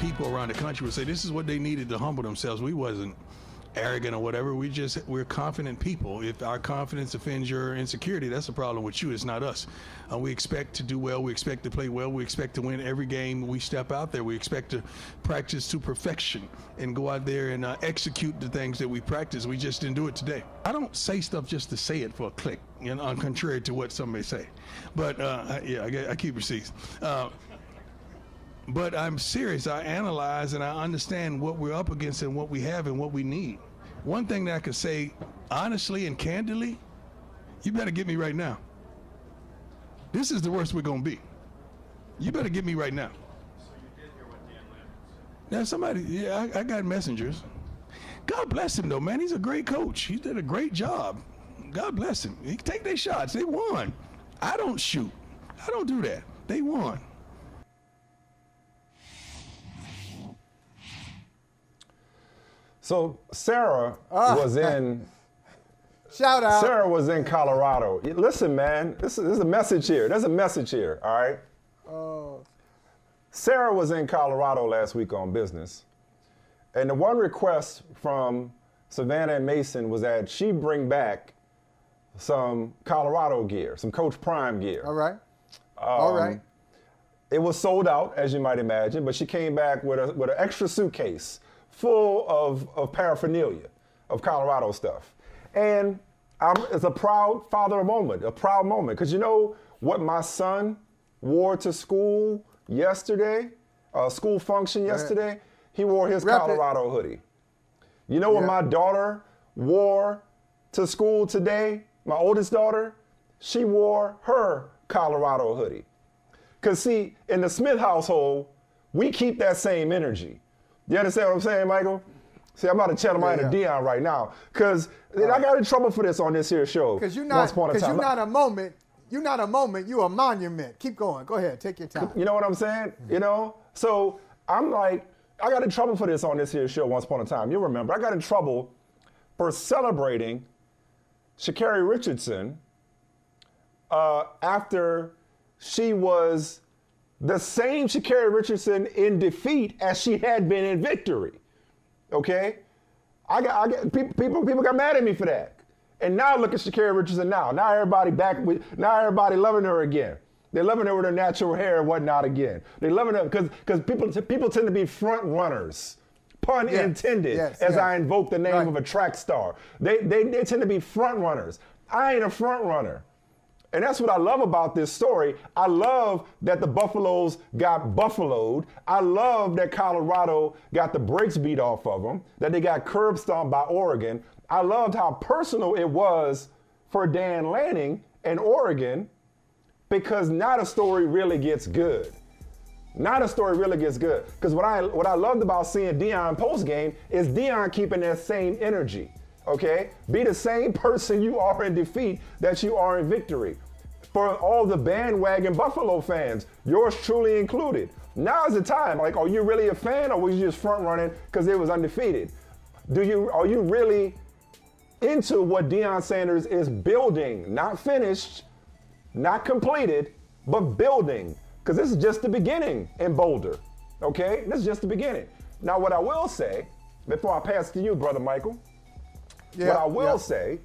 people around the country would say this is what they needed to humble themselves. We wasn't arrogant or whatever. We're confident people. If our confidence offends your insecurity, that's a problem with you. It's not us. We expect to do well. We expect to play well. We expect to win every game we step out there. We expect to practice to perfection and go out there and execute the things that we practice. We just didn't do it today. I don't say stuff just to say it for a click, contrary to what some may say. But I keep receipts. But I'm serious. I analyze and I understand what we're up against and what we have and what we need. One thing that I could say honestly and candidly, you better get me right now. This is the worst we're going to be. You better get me right now. So you did hear what Dan Lanning said? I got messengers. God bless him, though, man. He's a great coach. He did a great job. God bless him. He can take their shots. They won. I don't shoot. I don't do that. They won. So Sarah was in. Shout out. Sarah was in Colorado. Listen, man, this is a message here. There's a message here, all right? Oh. Sarah was in Colorado last week on business. And the one request from Savannah and Mason was that she bring back some Colorado gear, some Coach Prime gear. All right. All right. It was sold out, as you might imagine, but she came back with an extra suitcase full of paraphernalia, of Colorado stuff. And it's a proud father moment, a proud moment. Because you know what my son wore to school yesterday, school function yesterday? He wore his Colorado hoodie. You know what my daughter wore to school today? My oldest daughter, she wore her Colorado hoodie. Because see, in the Smith household, we keep that same energy. You understand what I'm saying, Michael? See, I'm about to channel my inner Deion right now. Because I got in trouble for this on this here show. Because you're not a moment. You're not a moment. You're a monument. Keep going. Go ahead. Take your time. You know what I'm saying? You know? So I'm like, I got in trouble for this on this here show once upon a time. You'll remember. I got in trouble for celebrating Sha'Carri Richardson after she was the same Sha'Carri Richardson in defeat as she had been in victory. Okay? I got people got mad at me for that. And now look at Sha'Carri Richardson now. Now everybody loving her again. They're loving her with her natural hair and whatnot again. They're loving her because people tend to be front runners. Pun intended, as I invoke the name of a track star. They tend to be front runners. I ain't a front runner. And that's what I love about this story. I love that the Buffaloes got buffaloed. I love that Colorado got the brakes beat off of them, that they got curb stomped by Oregon. I loved how personal it was for Dan Lanning and Oregon, because not a story really gets good. Not a story really gets good. Because what I loved about seeing Deion post-game is Deion keeping that same energy. Okay? Be the same person you are in defeat that you are in victory. For all the bandwagon Buffalo fans, yours truly included. Now is the time. Like, are you really a fan, or was you just front running because it was undefeated? Are you really into what Deion Sanders is building? Not finished, not completed, but building. Because this is just the beginning in Boulder. Okay? This is just the beginning. Now, what I will say, before I pass to you, Brother Michael, what I will say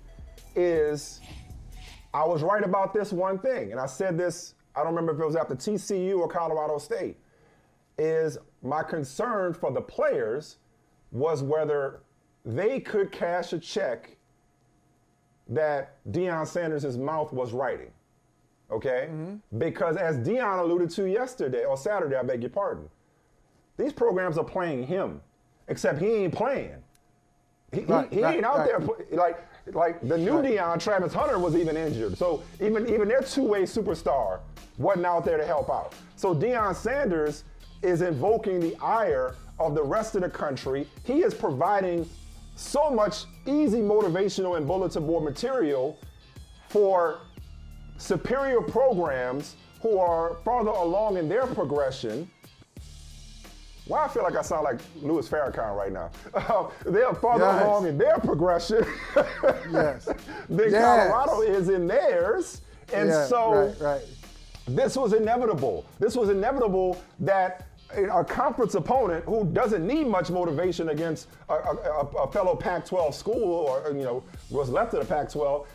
is I was right about this one thing, and I said this, I don't remember if it was after TCU or Colorado State, is my concern for the players was whether they could cash a check that Deion Sanders' mouth was writing, okay? Mm-hmm. Because as Deion alluded to yesterday, or Saturday, I beg your pardon, these programs are playing him, except he ain't playing. He ain't out there like the new Deion, Travis Hunter, was even injured. So even their two-way superstar wasn't out there to help out. So Deion Sanders is invoking the ire of the rest of the country. He is providing so much easy motivational and bulletin board material for superior programs who are farther along in their progression. Why I feel like I sound like Louis Farrakhan right now. They are farther along in their progression than Colorado is in theirs. And so this was inevitable. This was inevitable that a conference opponent who doesn't need much motivation against a fellow Pac-12 school, or was left of the Pac-12,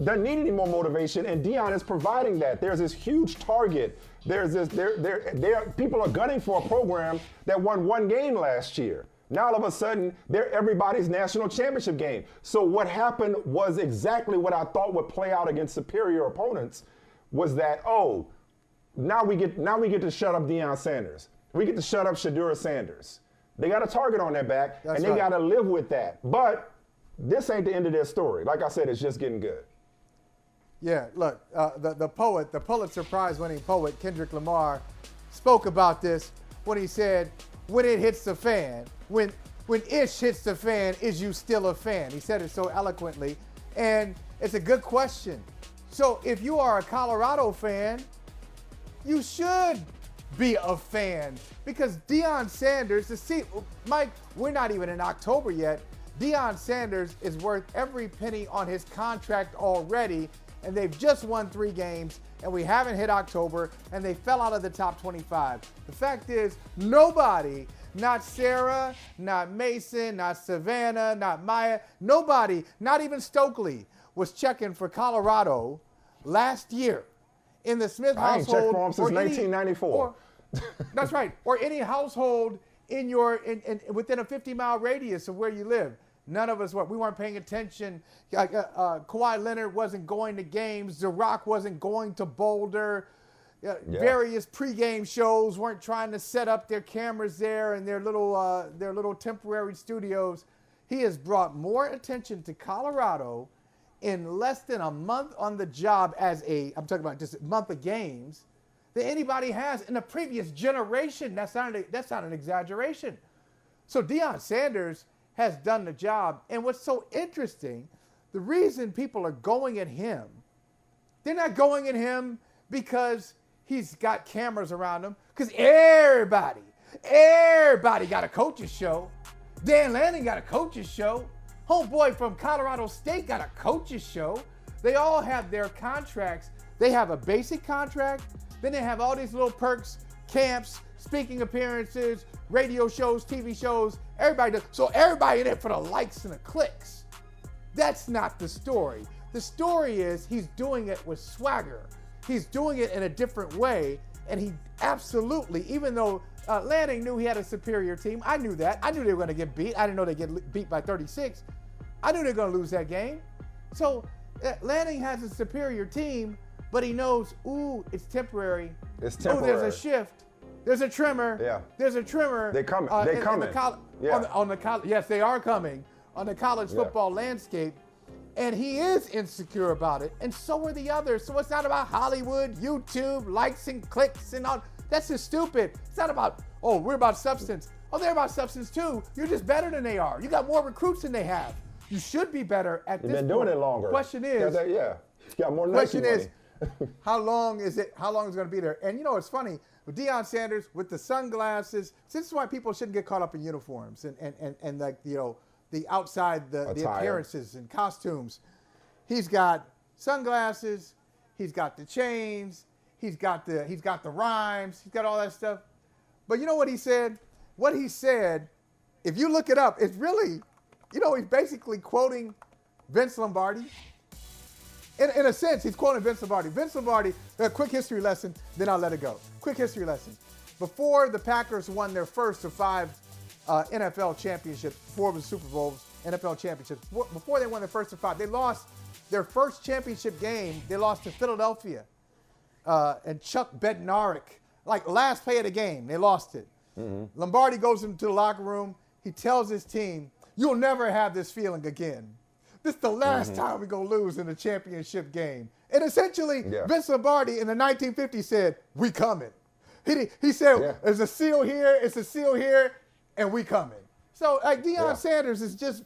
doesn't need any more motivation, and Deion is providing that. There's this huge target. People are gunning for a program that won one game last year. Now all of a sudden, they're everybody's national championship game. So what happened was exactly what I thought would play out against superior opponents, was that, now we get to shut up Deion Sanders. We get to shut up Shedeur Sanders. They got a target on their back, and they got to live with that. But this ain't the end of their story. Like I said, it's just getting good. Yeah, look, the Pulitzer Prize-winning poet Kendrick Lamar spoke about this when he said, "When it hits the fan, when ish hits the fan, is you still a fan?" He said it so eloquently, and it's a good question. So if you are a Colorado fan, you should be a fan, because Deion Sanders, Mike, we're not even in October yet. Deion Sanders is worth every penny on his contract already, and they've just won 3 games, and we haven't hit October, and they fell out of the top 25. The fact is, nobody, not Sarah, not Mason, not Savannah, not Maya, nobody, not even Stokely, was checking for Colorado last year in the Smith household. I ain't checked for him since 1994. That's right. Or any household in within a 50-mile radius of where you live. None of us were. We weren't paying attention. Kawhi Leonard wasn't going to games. The Rock wasn't going to Boulder. Various pregame shows weren't trying to set up their cameras there and their little temporary studios. He has brought more attention to Colorado in less than a month on the job I'm talking about just a month of games, than anybody has in the previous generation. That's not an exaggeration. So Deion Sanders has done the job. And what's so interesting, the reason people are going at him, they're not going at him because he's got cameras around him, because everybody got a coach's show. Dan Lanning got a coach's show. Homeboy from Colorado State got a coach's show. They all have their contracts. They have a basic contract, then they have all these little perks, camps, speaking appearances, radio shows, TV shows. Everybody does. So everybody in it for the likes and the clicks. That's not the story. The story is he's doing it with swagger. He's doing it in a different way, and he absolutely, even though Lanning knew he had a superior team, I knew that. I knew they were going to get beat. I didn't know they'd get beat by 36. I knew they were going to lose that game. So Lanning has a superior team, but he knows, it's temporary. It's temporary. There's a shift. There's a trimmer. Yeah. There's a trimmer. They're coming. They're coming. Yes, they are coming on the college football landscape. And he is insecure about it, and so are the others. So it's not about Hollywood, YouTube, likes and clicks and all. That's just stupid. It's not about, we're about substance. They're about substance too. You're just better than they are. You got more recruits than they have. You should be better at this point. You've been doing it longer. Question is, you got more question money. is, how long is it going to be there? And it's funny, with Deion Sanders, with the sunglasses, this is why people shouldn't get caught up in uniforms and like, the outside, the appearances and costumes. He's got sunglasses, he's got the chains, he's got the rhymes, he's got all that stuff. But you know what he said? What he said, if you look it up, it's really, he's basically quoting Vince Lombardi. In a sense, he's quoting Vince Lombardi. Vince Lombardi, a quick history lesson, then I'll let it go. Quick history lesson. Before the Packers won their first of 5 NFL championships, 4 of the Super Bowls, NFL championships, before they won their first of 5, they lost their first championship game. They lost to Philadelphia and Chuck Bednarik. Like last play of the game, they lost it. Mm-hmm. Lombardi goes into the locker room. He tells his team, "You'll never have this feeling again. This is the last time we're going to lose in a championship game." And essentially, Vince Lombardi in the 1950s said, "We coming." He said, "There's a seal here, it's a seal here, and we coming." So Deion Sanders is just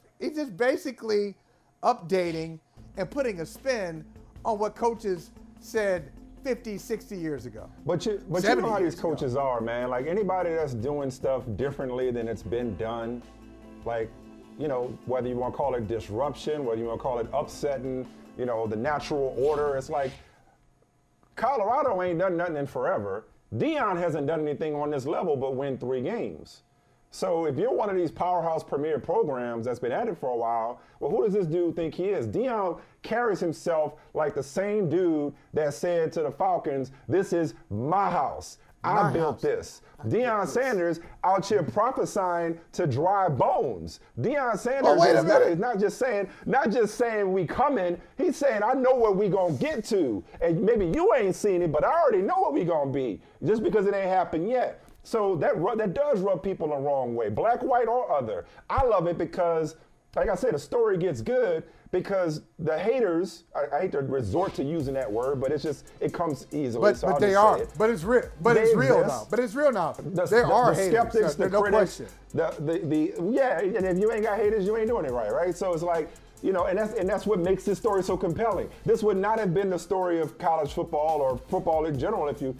basically updating and putting a spin on what coaches said 50, 60 years ago. But you know how these coaches are, man. Like anybody that's doing stuff differently than it's been done, like, whether you want to call it disruption, whether you want to call it upsetting, the natural order. It's like Colorado ain't done nothing in forever. Deion hasn't done anything on this level but win 3 games. So if you're one of these powerhouse premier programs that's been at it for a while, well, who does this dude think he is? Deion carries himself like the same dude that said to the Falcons, this is my house. I built this. Deion Sanders out here prophesying to dry bones. Deion Sanders is not just saying we coming. He's saying I know what we gonna get to, and maybe you ain't seen it, but I already know what we gonna be. Just because it ain't happened yet. So that does rub people the wrong way, black, white, or other. I love it because, like I said, the story gets good because the haters, I hate to resort to using that word, but it comes easily. But they are. But it's real. But it's real now. But it's real now. There are haters. Skeptics, the no critics, question. yeah, and if you ain't got haters, you ain't doing it right? So it's like, you know, and that's what makes this story so compelling. This would not have been the story of college football or football in general if you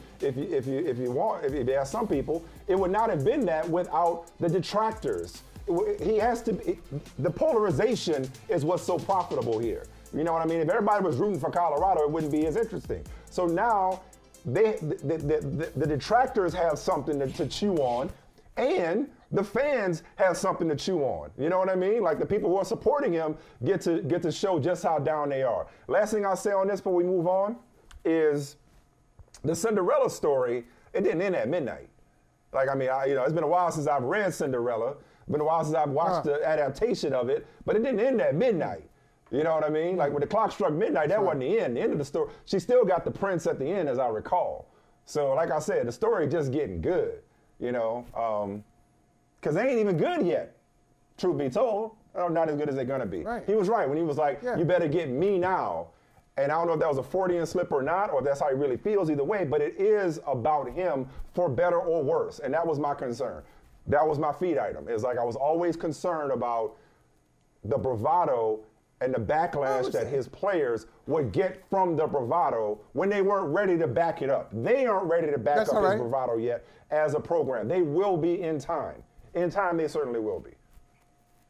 ask some people. It would not have been that without the detractors. The polarization is what's so profitable here. You know what I mean? If everybody was rooting for Colorado, it wouldn't be as interesting. So now the detractors have something to chew on, and the fans have something to chew on. You know what I mean? Like the people who are supporting him get to show just how down they are. Last thing I'll say on this before we move on is the Cinderella story. It didn't end at midnight. Like, I mean, it's been a while since I've read Cinderella. It's been a while since I've watched the adaptation of it, but it didn't end at midnight. You know what I mean? Like when the clock struck midnight, that wasn't the end. The end of the story. She still got the prince at the end, as I recall. So, like I said, the story just getting good. You know, because they ain't even good yet. Truth be told, not as good as they're gonna be. Right. He was right when he was like, "You better get me now." And I don't know if that was a Freudian slip or not, or if that's how he really feels. Either way, but it is about him for better or worse, and that was my concern. That was my feed item. It's like I was always concerned about the bravado and the backlash that his players would get from the bravado when they weren't ready to back it up. They aren't ready to back up his bravado yet as a program. They will be in time. In time, they certainly will be.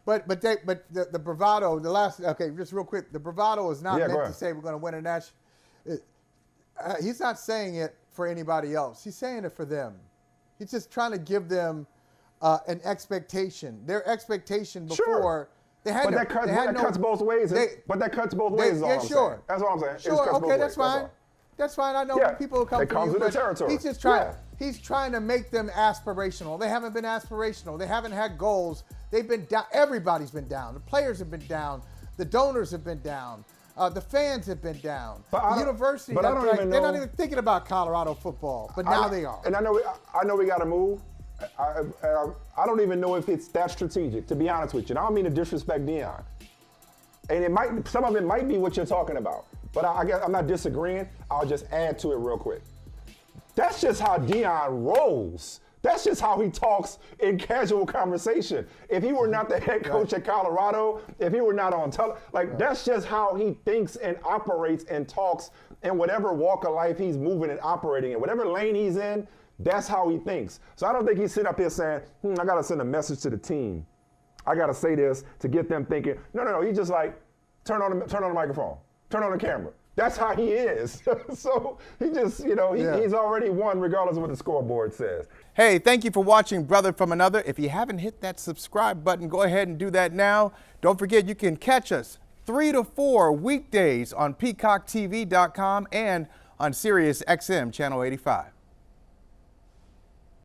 But the bravado, just real quick, the bravado is not meant to say we're going to win a national. He's not saying it for anybody else. He's saying it for them. He's just trying to give them an expectation. Their expectation before they had that cuts both ways. But that cuts both ways. Yeah, sure. That's all I'm saying. Sure. Okay, that's fine. That's fine. I know people will come it comes for you, with the territory. He's just trying. He's trying to make them aspirational. They haven't been aspirational. They haven't had goals. They've been down. Everybody's been down. The players have been down. The donors have been down. The fans have been down. The university, they're not even thinking about Colorado football, but now they are. And I know we got to move. I don't even know if it's that strategic, to be honest with you. And I don't mean to disrespect Deion. And some of it might be what you're talking about. But I guess I'm not disagreeing. I'll just add to it real quick. That's just how Deion rolls. That's just how he talks in casual conversation. If he were not the head coach at Colorado, if he were not on that's just how he thinks and operates and talks in whatever walk of life he's moving and operating in. Whatever lane he's in, that's how he thinks. So I don't think he's sitting up here saying, I got to send a message to the team. I got to say this to get them thinking. No. He's just like, turn on the microphone, turn on the camera. That's how he is. So he just, he's already won regardless of what the scoreboard says. Hey, thank you for watching Brother from Another. If you haven't hit that subscribe button, go ahead and do that now. Don't forget you can catch us 3 to 4 weekdays on PeacockTV.com and on Sirius XM Channel 85.